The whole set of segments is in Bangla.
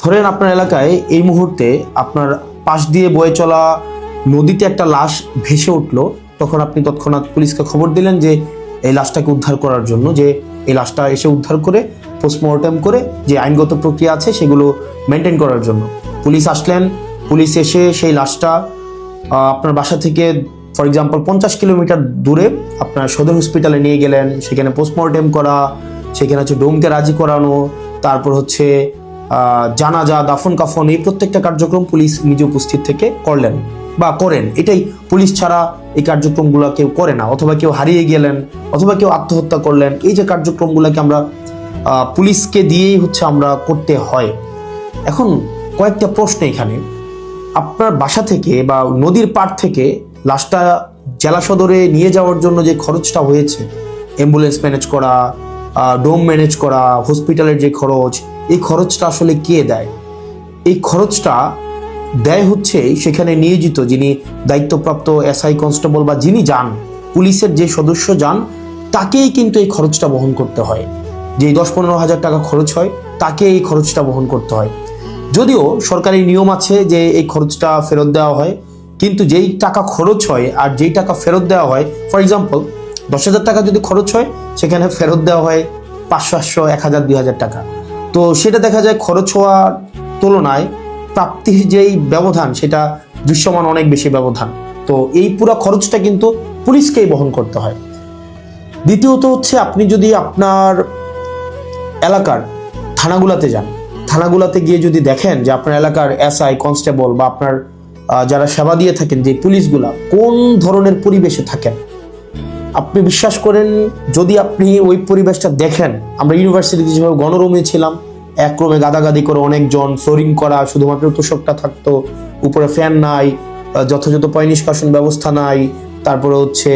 ধরেন আপনার এলাকায় এই মুহূর্তে আপনার পাশ দিয়ে বয়ে চলা নদীতে একটা লাশ ভেসে উঠলো, তখন আপনি তৎক্ষণাৎ পুলিশকে খবর দিলেন যে এই লাশটাকে উদ্ধার করার জন্য, যে এই লাশটা এসে উদ্ধার করে পোস্টমর্টেম করে যে আইনগত প্রক্রিয়া আছে সেগুলো মেনটেন করার জন্য পুলিশ আসলেন। পুলিশ এসে সেই লাশটা আপনার বাসা থেকে ফর এক্সাম্পল 50 কিলোমিটার দূরে আপনার সদর হসপিটালে নিয়ে গেলেন, সেখানে পোস্টমর্টেম করা, সেখানে হচ্ছে ডোমকে রাজি করানো, তারপর হচ্ছে জানাজা, দাফন কাফন, এই প্রত্যেকটা কার্যক্রম পুলিশ নিজে উপস্থিত থেকে করলেন বা করেন। এটাই, পুলিশ ছাড়া এই কার্যক্রমগুলো কেউ করে না। অথবা কেউ হারিয়ে গেলেন, অথবা কেউ আত্মহত্যা করলেন, এই যে কার্যক্রমগুলোকে আমরা পুলিশকে দিয়েই হচ্ছে আমরা করতে হয়। এখন কয়েকটা প্রশ্ন এখানে, আপনার বাসা থেকে বা নদীর পাড় থেকে লাশটা জেলা সদরে নিয়ে যাওয়ার জন্য যে খরচটা হয়েছে, অ্যাম্বুলেন্স ম্যানেজ করা, ডোম ম্যানেজ করা, হসপিটালের যে খরচ, এই খরচটা আসলে কে দেয়? এই খরচটা দেয় হচ্ছে সেখানে নিয়োজিত যিনি দায়িত্বপ্রাপ্ত এসআই, কনস্টেবল বা যিনি যান, পুলিশের যে সদস্য যান, তাকেই কিন্তু এই খরচটা বহন করতে হয়। যে 10-15 হাজার টাকা খরচ হয়, তাকে এই খরচটা বহন করতে হয়। যদিও সরকারি নিয়ম আছে যে এই খরচটা ফেরত দেওয়া হয়, কিন্তু যেই টাকা খরচ হয় আর যেই টাকা ফেরত দেওয়া হয়, ফর এক্সাম্পল 10,000 টাকা যদি খরচ হয়, সেখানে ফেরত দেওয়া হয় 500, 1,000, 2,000 টাকা। তো সেটা দেখা যায় খরচ হওয়ার তুলনায় প্রাপ্তির যেই ব্যবধান, সেটা দৃশ্যমান অনেক বেশি ব্যবধান। তো এই পুরো খরচটা কিন্তু পুলিশকেই বহন করতে হয়। দ্বিতীয়ত হচ্ছে, আপনি যদি আপনার এলাকার থানাগুলাতে যান, থানাগুলাতে গিয়ে যদি দেখেন যে আপনার এলাকার এসআই, কনস্টেবল বা আপনার যারা সেবা দিয়ে থাকেন যে পুলিশগুলা কোন ধরনের পরিবেশে থাকেন, আপনি বিশ্বাস করেন, যদি আপনি ওই পরিবেশটা দেখেন, আমরা ইউনিভার্সিটিতে যেভাবে গণরুমে ছিলাম, এক রুমে গাদাগাদি করে অনেকজন, ফ্লোরিং করা, শুধুমাত্র তোষকটা থাকতো, উপরে ফ্যান নাই, যথাযথ পয় নিষ্কাশন ব্যবস্থা নাই, তারপরে হচ্ছে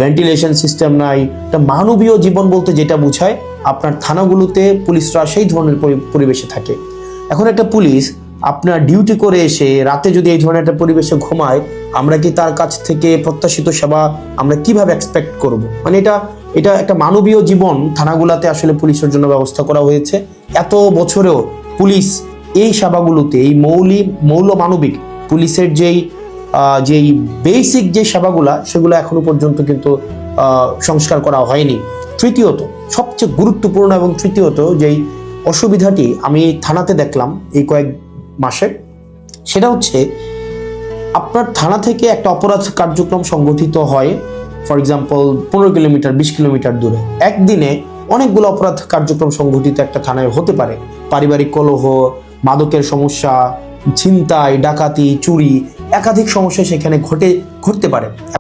ভেন্টিলেশন সিস্টেম নাই, একটা মানবীয় জীবন বলতে যেটা বোঝায়, আপনার থানাগুলোতে পুলিশরা সেই ধরনের পরিবেশে থাকে। এখন একটা পুলিশ আপনার ডিউটি করে এসে রাতে যদি এই ধরনের একটা পরিবেশে ঘুমায়, আমরা কি তার কাছ থেকে প্রত্যাশিত সেবা আমরা কিভাবে এক্সপেক্ট করব? মানে এটা একটা মানবীয় জীবন থানাগুলোতে আসলে পুলিশের জন্য ব্যবস্থা করা হয়েছে। এত বছরেও পুলিশ এই সেবাগুলোতে, এই মৌল মানবিক পুলিশের যেই বেসিক যে সেবাগুলা, সেগুলো এখনো পর্যন্ত কিন্তু সংস্কার করা হয়নি। তৃতীয়ত, সবচেয়ে গুরুত্বপূর্ণ এবং তৃতীয়ত যেই অসুবিধাটি আমি থানাতে দেখলাম এই কয়েক মাসে, সেটা হচ্ছে আপনার থানা থেকে একটা অপরাধ কার্যক্রম সংগঠিত হয়, ফর এক্সাম্পল 15 কিলোমিটার 20 কিলোমিটার দূরে। একদিনে অনেকগুলো অপরাধ কার্যক্রম সংগঠিত একটা থানায় হতে পারে। পারিবারিক কলহ, মাদকের সমস্যা, ছিনতাই, ডাকাতি, চুরি, একাধিক সমস্যা সেখানে ঘটতে পারে।